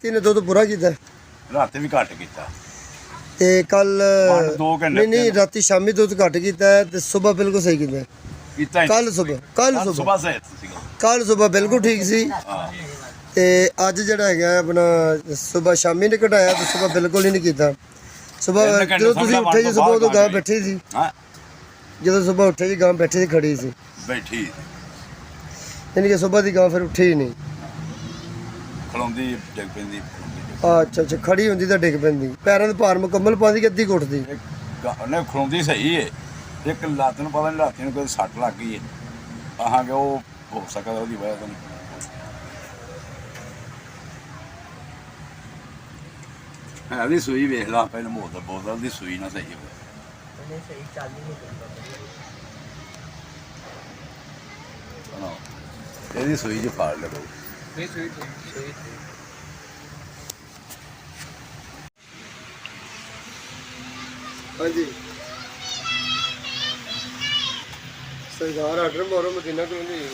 ਰਾਤੀ ਨੇ ਦੁੱਧ ਪੂਰਾ ਕੀਤਾ ਰਾਤੀ ਵੀ ਘੱਟ ਕੀਤਾ ਤੇ ਕੱਲ 2 ਘੰਟੇ ਨਹੀਂ ਰਾਤੀ ਸ਼ਾਮੀ ਦੁੱਧ ਘੱਟ ਕੀਤਾ ਤੇ ਸਵੇਰ ਬਿਲਕੁਲ ਸਹੀ ਕੀਤਾ ਕੀਤਾ ਕੱਲ ਸਵੇਰ ਸਵੇਰ ਸੇ ਸੀਗਾ ਕੱਲ ਸਵੇਰ ਬਿਲਕੁਲ ਠੀਕ ਸੀ ਤੇ ਅੱਜ ਜਿਹੜਾ ਹੈਗਾ ਆਪਣਾ ਸਵੇਰ ਸ਼ਾਮੀ ਨੇ ਘਟਾਇਆ ਤੇ ਸਵੇਰ ਬਿਲਕੁਲ ਹੀ ਨਹੀਂ ਕੀਤਾ ਸਵੇਰ ਜਦੋਂ ਤੁਸੀਂ ਉੱਠੇ ਜੀ ਸਵੇਰ ਤੋਂ ਗਾਂ ਬੈਠੀ ਸੀ ਜਦੋਂ ਸਵੇਰ ਉੱਠੇ ਜੀ ਗਾਂ ਬੈਠੀ ਸੀ ਖੜੀ ਸੀ ਬੈਠੀ ਯਾਨੀ ਕਿ ਸਵੇਰ ਦੀ ਗਾਂ ਫਿਰ ਉੱਠੀ ਹੀ ਨਹੀਂ ਖਲੋਂਦੀ ਡਿੱਗ ਪੈਂਦੀ ਅੱਛਾ ਖੜੀ ਹੁੰਦੀ ਤਾਂ ਡਿੱਗ ਪੈਂਦੀ ਪੈਰਾਂ ਦੇ ਭਾਰ ਮੁਕੰਮਲ ਪਾਉਂਦੀ ਕਿ ਅੱਧੀ ਘੁੱਟਦੀ ਉਹਨੇ ਖਲੋਂਦੀ ਸਹੀ ਹੈ ਇੱਕ ਲੱਤ ਨੂੰ ਪਤਾ ਨਹੀਂ ਲਾਤੀ ਨੂੰ ਕੋਈ ਸੱਟ ਲੱਗ ਗਈ ਹੈ ਆਹਾਂਗੇ ਉਹ ਹੋ ਸਕਦਾ ਉਹਦੀ ਵਜ੍ਹਾ ਤੋਂ ਹੈ ਦੀ ਸੂਈ ਵੇਖ ਲਾ ਪਹਿਲਾਂ ਬੋਤਲ ਦੀ ਸੂਈ ਨਾ ਸਹੀ ਹੋਵੇ ਨਹੀਂ ਸਹੀ ਚੱਲ ਹੀ ਨਹੀਂ ਕਰਦਾ ਇਹਦੀ ਸੂਈ 'ਚ ਫਾੜ ਲਗੋ ਨਹੀਂ ਸਹੀ ਹਾਂਜੀ ਸਰਦਾਰ ਆਰਡਰ ਮਾਰੋ ਮਦੀਨਾ ਕਿਉਂ ਨਹੀਂ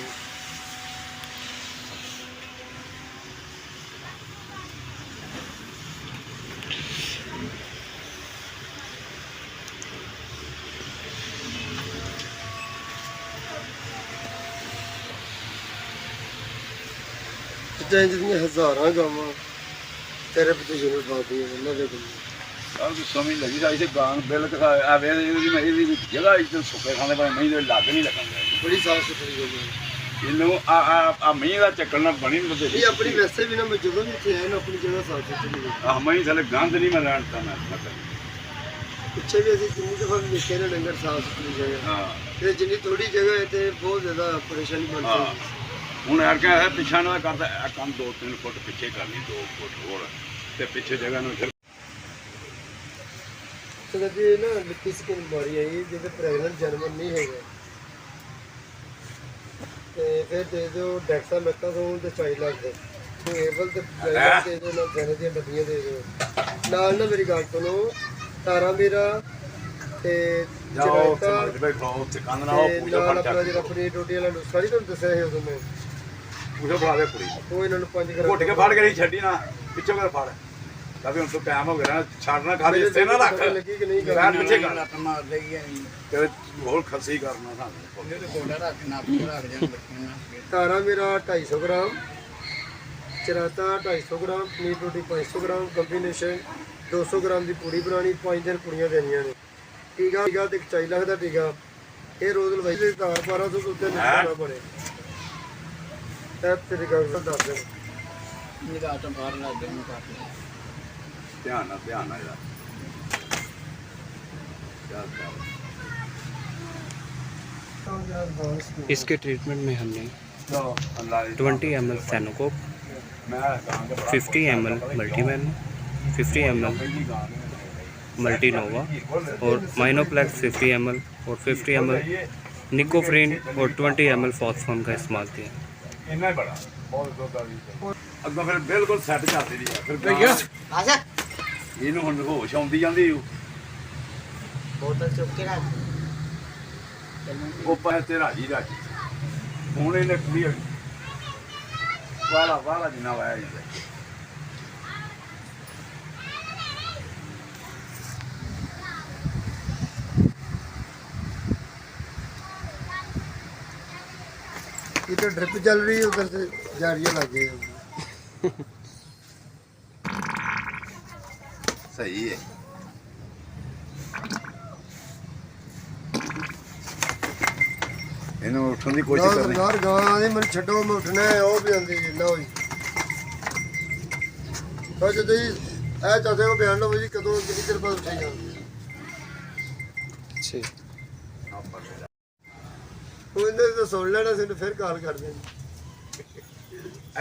ਜਿੰਨੀਆਂ ਹਜ਼ਾਰਾਂ ਗਾਵਾਂ ਤੇਰੇ ਪਿੱਛੇ ਜ਼ਰੂਰ ਪਾਉਂਦੀ ਉਹਨਾਂ ਦੇ ਕੋਲ ਆਹ ਸਮਝ ਲੱਗੀ ਸਾਈ ਤੇ ਗਾਂ ਬਿੱਲ ਆ ਵੇ ਇਹਦੀ ਜਗ੍ਹਾ ਇੱਥੇ ਸੁੱਕੇ ਖਾਂਦੇ ਪਰ ਮਹੀਂ ਦੇ ਲੱਗ ਨਹੀਂ ਲੱਗਣ ਬੜੀ ਸਾਫ ਸੁਥਰੀ ਗੱਲ ਹੈ ਇਹਨੂੰ ਆ ਮਹੀਂ ਦਾ ਚੱਕਰ ਨਾ ਬਣੀ ਨਹੀਂ ਇਹ ਆਪਣੀ ਵੈਸੇ ਵੀ ਨਾ ਮੈਂ ਜਦੋਂ ਵੀ ਇੱਥੇ ਆਇਆ ਨਾ ਆਪਣੀ ਜਗ੍ਹਾ ਸਾਫ ਸੁਥਰੀ ਹੈ ਆ ਮਹੀਂ ਥਲੇ ਗੰਦ ਨਹੀਂ ਮੈਂ ਲੈਣ ਤਾਂ ਮੈਂ ਪਿੱਛੇ ਵੀ ਅਸੀਂ ਜਿੰਨੀ ਦਫਾ ਵੀ ਦੇਖੇ ਨੇ ਲੰਗਰ ਸਾਫ ਸੁਥਰੀ ਜਗ੍ਹਾ ਹਾਂ ਤੇ ਜਿੰਨੀ ਥੋੜੀ ਜਗ੍ਹਾ ਹੈ ਤੇ ਬਹੁਤ ਜ਼ਿਆਦਾ ਪਰੇਸ਼ਾਨੀ ਬਣਦੀ ਹੁਣ ਯਾਰ ਕਿਹਾ ਹੈ ਪਿੱਛਾ ਨਾ ਕਰਦਾ ਕੰਮ 2-3 ਫੁੱਟ ਪਿੱਛੇ ਕਰਨੀ 2 ਫੁੱਟ ਹੋਰ ਤੇ ਪਿੱਛੇ ਜਗ੍ਹਾ ਨੂੰ ਤੇ ਜੀ ਨਾ ਲਿੱਤੀ ਸਕਿਨ ਬਿਮਾਰੀ ਆਈ ਜਿਹਦੇ ਪ੍ਰੈਗਨੈਂਟ ਜਾਨਵਰ ਨਹੀਂ ਹੈਗਾ ਤੇ ਫਿਰ ਦੇ ਦਿਓ ਡੈਕਸਾ ਮੈਥਾਸੋਨ ਤੇ ਚਾਈਲਡ ਲੱਗਦੇ ਏਬਲ ਤੇ ਦੇ ਦਿਓ ਨਾਲ ਜਨ ਦੀਆਂ ਡੱਬੀਆਂ ਦੇ ਦਿਓ ਨਾਲ ਨਾ ਮੇਰੀ ਗੱਲ ਸੁਣੋ ਤਾਰਾ ਮੇਰਾ ਤੇ ਜਾਓ ਸਮਝ ਬੈਠੋ ਉੱਥੇ ਕੰਨ ਨਾ ਉਹ ਪੂਜਾ ਫੜ ਆਪਣਾ ਜਿਹੜਾ ਫਰੀ ਟੋਟੀ ਵਾਲਾ ਨੁਸਖਾ ਨਹੀਂ ਤੁਹਾਨੂੰ ਦੱਸਿਆ ਸੀ ਉਦੋਂ ਮੈਂ ਪੂਜਾ ਫੜਾ ਦੇ ਕੁੜੀ ਉਹ ਇਹਨਾਂ ਨੂੰ 5 ਗ੍ਰਾਮ ਘੁੱਟ ਕੇ ਫੜ ਕੇ ਨਹੀਂ ਛੱਡੀ ਨਾ ਪਿੱਛੋਂ ਕਰ ਫੜ ਕਾਫੀ ਹੁਣ ਤੋਂ ਟਾਈਮ ਹੋ ਗਿਆ ਨਾ ਛੱਡਣਾ ਖਾਲੀ ਇੱਥੇ ਨਾ ਰੱਖ ਲੱਗੀ ਕਿ ਨਹੀਂ ਪੈਰ ਪਿੱਛੇ ਕਰ ਲੱਤ ਮਾਰ ਲਈ ਹੈ ਤੇ ਹੋਰ ਖੱਸੀ ਕਰਨਾ ਸਾਨੂੰ ਉਹਨੇ ਤੇ ਗੋਡਾ ਰੱਖ ਨਾ ਰੱਖ ਜਾਣ ਬੱਚਿਆਂ ਤਾਰਾ ਮੇਰਾ 250 ਗ੍ਰਾਮ ਚਰਾਤਾ 250 ਗ੍ਰਾਮ ਪਨੀਰ ਰੋਟੀ 500 ਗ੍ਰਾਮ ਕੰਬੀਨੇਸ਼ਨ 200 ਗ੍ਰਾਮ ਦੀ ਪੂੜੀ ਬਣਾਣੀ 5 ਦਿਨ ਪੂੜੀਆਂ ਦੇਣੀਆਂ ਨੇ ਟੀਕਾ ਤੇ 40 ਲੱਖ ਦਾ ਟੀਕਾ ਇਹ ਰੋਜ਼ ਲਵਾਈ ਦੇ ਤਾਰ 1200 ਤੋਂ ਉੱਤੇ ਨਹੀਂ ਬਣੇ ਤੇ ਤੇਰੀ ਗੱਲ ਦੱਸ ਦੇ ਨਿਗਾਹ ਤੋਂ ਬਾਹਰ ਲੱਗ ਗਿਆ ਮੈਂ ਕਰ ਲਿਆ ਧਿਆਨ ਨਾਲ ਇਹਦਾ इसके ट्रीटमेंट में हमने 20 ml सैनोकोक 50 ml मल्टीमैन 50 ml मल्टीनोवा और माइनोप्लेक्स 50 ml और 50 ml निकोफ्रीन और 20 ml फॉस्फोन का इस्तेमाल किया। ਇੰਨਾ ਹੀ ਬੜਾ ਬਹੁਤ ਦੁੱਧ ਆ ਅੱਗੋਂ ਫਿਰ ਬਿਲਕੁਲ ਸੈੱਟ ਕਰਦੀ ਦੀ ਆ ਫਿਰ ਆਜਾ ਇਹਨੂੰ ਹੁਣ ਹੋਸ਼ ਆਉਂਦੀ ਜਾਂਦੀ ਬੋਤਲ ਚੁੱਕ ਕੇ ਰੱਖ ਉਹ ਪਾਸੇ ਤੇ ਰਾਜੀ ਹੁਣ ਇਹਨੇ ਕੁੜੀ ਵਾਲਾ ਜਿੰਨਾ ਵਾਇਆ ਜਾਂਦਾ ये तो ड्रिप चल रही है उधर से जारियां लग गई सही है ਇਹਨੂੰ ਉੱਠਣ ਦੀ ਕੋਸ਼ਿਸ਼ ਕਰਨੀ ਸਰਦਾਰ ਗਾਂ ਦੀ ਮੈਨੂੰ ਛੱਡੋ ਮੈਂ ਉੱਠਣਾ ਹੈ ਉਹ ਵੀ ਆਂਦੀ ਜਿੰਨਾ ਹੋਈ ਤਾਂ ਜਦੋਂ ਇਹ ਚਾਹਦੇ ਕੋ ਬਿਆਨ ਲਓ ਜੀ ਕਦੋਂ ਕਿੰਨੀ ਦੇਰ ਬਾਅਦ ਉੱਠੇਗਾ अच्छे ਉਹ ਇਹਨੇ ਤਾਂ ਸੁਣ ਲੈਣਾ ਸੀ ਫਿਰ ਕਾਲ ਕਰ ਦੇਣੀ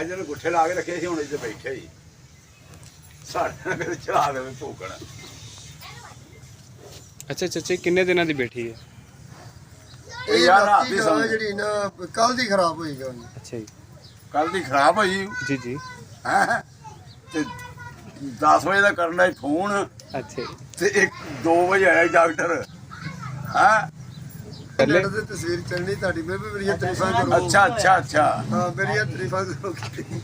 ਅੱਜ ਇਹਨੂੰ ਗੁੱਠੇ ਲਾ ਕੇ ਰੱਖੇ ਸੀ ਹੁਣ ਇੱਥੇ ਬੈਠੇ ਹੀ ਸਾਡੇ ਨਾਲ ਚਲਾ ਦੇਵੇ ਭੋਕਣਾ अच्छा चाचा किन्ने दिनों की बैठी है? ਇਹ ਯਾਰ ਰਾਤੀ ਰਾਤੀ ਗਾਂ ਜਿਹੜੀ ਨਾ ਕੱਲ ਦੀ ਖਰਾਬ ਹੋਈ ਗਾਂ अच्छा जी ਕੱਲ ਦੀ ਖਰਾਬ ਹੋਈ जी जी ਹੈ ਤੇ 10 ਵਜੇ ਦਾ ਕਰਨਾ ਸੀ ਫੋਨ अच्छा जी ਤੇ 2 ਵਜੇ ਆਇਆ ਡਾਕਟਰ ਹਾਂ ਨੈਟ ਤੇ ਤਸਵੀਰ ਚੱਲਣੀ ਤੁਹਾਡੀ ਮੈਂ ਵੀ ਮੇਰੀਆਂ ਤਾਰੀਫਾਂ ਕਰੋ। ਅੱਛਾ ਅੱਛਾ ਅੱਛਾ ਹਾਂ ਮੇਰੀਆਂ ਤਾਰੀਫਾਂ ਕਰੋ।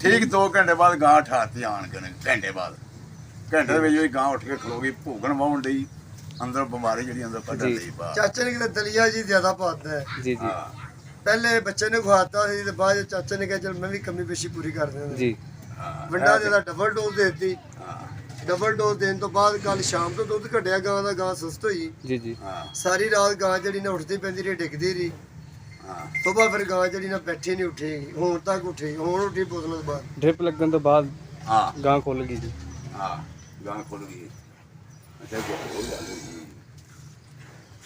ਠੀਕ 2 ਘੰਟੇ ਬਾਅਦ ਗਾਂ ਠਾਤੀ ਆਣ ਕੇ ਘੰਟੇ ਬਾਅਦ ਘੰਟੇ ਦੇ ਵਿੱਚ ਹੀ ਗਾਂ ਉੱਠ ਕੇ ਖਲੋ ਗਈ ਭੂਗਣ ਵਾਉਣ ਡਈ ਅੰਦਰ ਬਿਮਾਰੀ ਜਿਹੜੀ ਅੰਦਰ ਕੱਢਣ ਜੀ। ਲਈ ਬਾਹਰ ਚਾਚੇ ਨੇ ਕਿਤੇ ਦਲੀਆ ਜੀ ਜ਼ਿਆਦਾ ਪਾਤਾ ਹੈ। ਜੀ ਜੀ ਹਾਂ ਪਹਿਲੇ ਬੱਚੇ ਨੇ ਖਵਾਤਾ ਸੀ ਤੇ ਬਾਅਦ ਚ ਚਾਚੇ ਨੇ ਕਿਹਾ ਚਲ ਮੈਂ ਵੀ ਕਮੀ ਪੇਸ਼ੀ ਪੂਰੀ ਕਰ ਦਿੰਦਾ। ਜੀ ਹਾਂ ਵੰਡਾ ਜਿਹਦਾ ਡਬਲ ਡੋਜ਼ ਦੇ ਦਿੱਤੀ। ਹਾਂ ਡਬਲ ਡੋਜ਼ ਦੇਣ ਤੋਂ ਬਾਅਦ ਕੱਲ ਸ਼ਾਮ ਤੋਂ ਦੁੱਧ ਘਟਿਆ ਗਾਂ ਦਾ, ਗਾਂ ਸੁਸਤ ਹੋਈ। ਜੀ ਜੀ ਹਾਂ ਸਾਰੀ ਰਾਤ ਗਾਂ ਜਿਹੜੀ ਨਾ ਉੱਠਦੀ ਪੈਂਦੀ ਰਹੀ, ਡਿੱਗਦੀ ਰਹੀ। ਹਾਂ ਸੁਬਾਹ ਫਿਰ ਗਾਂ ਜਿਹੜੀ ਨਾ ਬੈਠੀ ਨਹੀਂ ਉੱਠੀ, ਹੁਣ ਤੱਕ ਉੱਠੀ, ਹੁਣ ਉੱਠੀ ਬੋਤਲਾਂ ਤੋਂ ਬਾਅਦ। ਡ੍ਰਿਪ ਲੱਗਣ ਤੋਂ ਬਾਅਦ ਹਾਂ ਗਾਂ ਖੁੱਲ ਗਈ ਜੀ। ਹਾਂ ਗਾਂ ਖੁੱਲ ਗਈ ਅੱਛਾ ਕੋਈ ਗੱਲ ਨਹੀਂ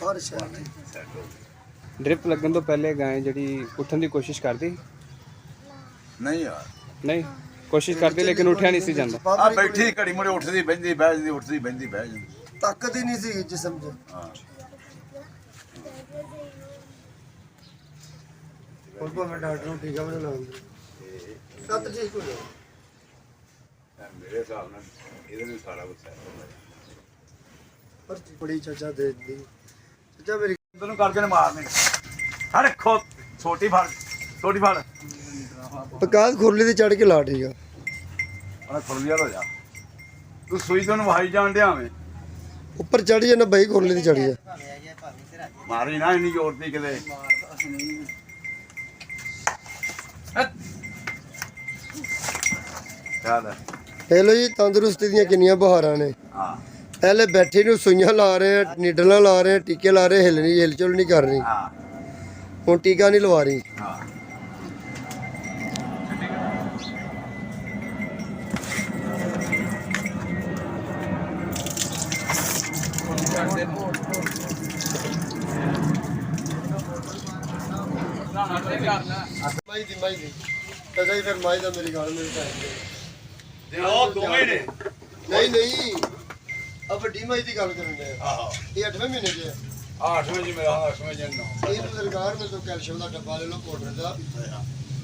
ਹਰ ਸ਼ਹਿਰ ਸੈੱਟ ਹੋ ਗਈ। ਡ੍ਰਿਪ ਲੱਗਣ ਤੋਂ ਪਹਿਲੇ ਗਾਂ ਜਿਹੜੀ ਉੱਠਣ ਦੀ ਕੋਸ਼ਿਸ਼ ਕਰਦੀ ਨਹੀਂ ਯਾਰ ਨਹੀਂ ਕੋਸ਼ਿਸ਼ ਕਰਦੀ ਲੇਕਿਨ ਉੱਠਿਆ ਨਹੀਂ ਸੀ ਜਾਂਦਾ। ਆ ਬੈਠੀ ਘੜੀ ਮੁੜੇ ਉੱਠਦੀ ਬਹਿੰਦੀ ਬਹਿ ਜਾਂਦੀ ਉੱਠਦੀ ਬਹਿੰਦੀ ਬਹਿ ਜਾਂਦੀ ਤਾਕਤ ਹੀ ਨਹੀਂ ਸੀ ਜਿਸਮ 'ਚ। ਹਾਂ ਹੁਣ ਭਾਵੇਂ ਡਾਕਟਰ ਨੂੰ ਟੀਕਾ ਵੀ ਲਾਉਂਦੇ ਸੱਤ ਠੀਕ ਹੋ ਜਾਏ। ਮੇਰੇ ਹਿਸਾਬ ਨਾਲ ਇਹਦੇ ਨੂੰ ਸਾਰਾ ਕੁਝ ਸੈੱਟ ਹੋ ਗਿਆ ਪਰ ਬੜੀ ਚਾਚਾ ਦੇ ਦਿੱਤੀ। ਚਾਚਾ ਮੇਰੀ ਤੈਨੂੰ ਕਰਕੇ ਨੇ ਮਾਰਨੇ ਹਰ ਖੋ ਛੋਟੀ ਫੜ ਪਕਾਸ ਖੁਰਲੀ ਤੇ ਚੜ ਕੇ ਲਾ ਠੀਕ ਆ। ਉਹਨੇ ਖੁਰਲੀਆ ਹੋ ਜਾ ਤੂੰ ਸੂਈ ਤੈਨੂੰ ਵਹਾਈ ਜਾਣ ਡਿਆ ਵੇਂ ਉੱਪਰ ਚੜ ਜਾਣਾ ਬਈ ਖੁਰਲੀ ਤੇ ਚੜੀ ਜਾ। ਮਾਰੀ ਨਾ ਇੰਨੀ ਜ਼ੋਰ ਦੀ ਕਿਤੇ ਚੱਲ ਇਹ ਲੋ ਜੀ ਤੰਦਰੁਸਤੀ ਦੀਆਂ ਕਿੰਨੀਆਂ ਬਹਾਰਾਂ ਨੇ। ਹਾਂ ਪਹਿਲੇ ਬੈਠੇ ਨੂੰ ਸੂਈਆਂ ਲਾ ਰਹੇ ਆ, ਨੀਡਲਾਂ ਲਾ ਰਹੇ ਆ, ਟੀਕੇ ਲਾ ਰਹੇ, ਹਿਲਚੁਲ ਨਹੀਂ ਕਰ ਰਹੀ। ਹਾਂ ਹੁਣ ਟੀਕਾ ਨਹੀਂ ਲਵਾ ਰਹੀ। ਹਾਂ ਮਾਈ ਦੀ ਚਾਚਾ ਜੀ ਫਿਰ ਮਾਈ ਦਾ ਮੇਰੀ ਗੱਲ ਮੇਰੇ ਦੇ ਉਹ ਦੋਵੇਂ ਨੇ ਨਹੀਂ ਆ ਵੱਡੀ ਮਾਈ ਦੀ ਗੱਲ ਕਰਨ ਦੇ। ਆਹੋ ਇਹ 8ਵੇਂ ਮਹੀਨੇ 'ਚ ਹੈ। 8ਵੇਂ ਜੀ ਮੇਰਾ 8ਵੇਂ ਜੀ 9 ਇਹ ਸਰਕਾਰ ਨੇ ਤੋਂ ਕੈਲਸ਼ੀਅਮ ਦਾ ਡੱਬਾ ਲੈ ਲਓ ਪਾਊਡਰ ਦਾ,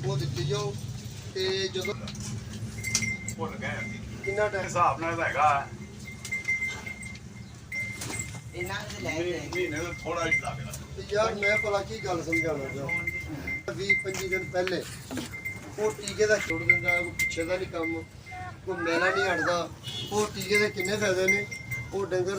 ਉਹ ਦਿੱਤੀ ਜਾਓ ਤੇ ਜਦੋਂ ਭੁੱਲ ਗਏ ਕਿੰਨਾ ਟਾਈਮ ਹਿਸਾਬ ਨਾਲ ਤਾਂ ਹੈਗਾ ਇਹਨਾਂ ਦੇ ਲੈ ਮਹੀਨੇ ਦਾ ਥੋੜਾ ਜਿਹਾ ਲੱਗਦਾ ਤੇ ਯਾਰ ਮੈਂ ਭਲਾ ਕੀ ਗੱਲ ਸਮਝਾਉਣਾ ਚਾਹਾਂ। 20-25 ਦਿਨ ਪਹਿਲੇ ਉਹ ਟੀਕੇ ਦਾ ਛੁੱਟ ਦਿੰਦਾ, ਕੋਈ ਪਿੱਛੇ ਦਾ ਨਹੀਂ ਕੰਮ, ਕੋਈ ਮੈਲਾ ਨਹੀਂ ਹਟਦਾ। ਉਹ ਟੀਕੇ ਦੇ ਕਿੰਨੇ ਫਾਇਦੇ ਨੇ। ਉਹ ਡੰਗਰ